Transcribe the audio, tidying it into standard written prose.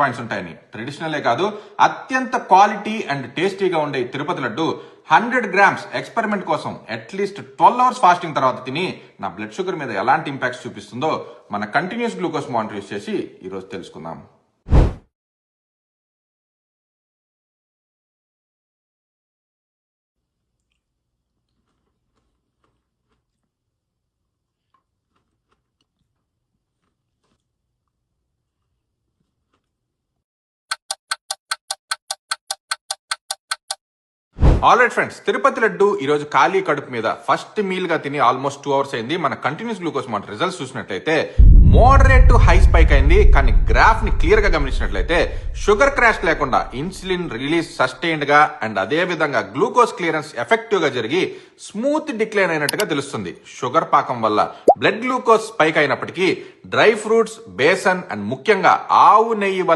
Points ఉంటాయని. ట్రెడిషనలే కాదు, అత్యంత క్వాలిటీ అండ్ టేస్టీగా ఉండే తిరుపతి లడ్డు 100 గ్రామ్స్ ఎక్స్పెరిమెంట్ కోసం అట్లీస్ట్ 12 అవర్స్ ఫాస్టింగ్ తర్వాత తిని నా బ్లడ్ షుగర్ మీద ఎలాంటి ఇంపాక్ట్స్ చూపిస్తుందో మన కంటిన్యూస్ గ్లూకోజ్ మానిటర్ యూస్ చేసి ఈరోజు తెలుసుకుందాం. ఆల్రైట్ ఫ్రెండ్స్, తిరుపతి లడ్డు ఈ రోజు ఖాళీ కడుపు మీద ఫస్ట్ మీల్ గా తిని ఆల్మోస్ట్ 2 అవర్స్ అయింది. మన కంటిన్యూస్ గ్లూకోజ్ మానిటర్ రిజల్ట్స్ చూసినట్లయితే మోడరేట్ టు హై స్పైక్ అయింది. కానీ గ్రాఫ్ ని క్లియర్ గా గమనించినట్లయితే షుగర్ క్రాష్ లేకుండా ఇన్సులిన్ రిలీజ్ సస్టైన్డ్ గా అండ్ అదే విధంగా గ్లూకోజ్ క్లియరెన్స్ ఎఫెక్టివ్ గా జరిగి స్మూత్ డిక్లైన్ అయినట్టుగా తెలుస్తుంది. షుగర్ పాకం వల్ల బ్లడ్ గ్లూకోజ్ స్పైక్ అయినప్పటికీ డ్రై ఫ్రూట్స్, బేసన్ అండ్ ముఖ్యంగా ఆవు నెయ్యి వల్ల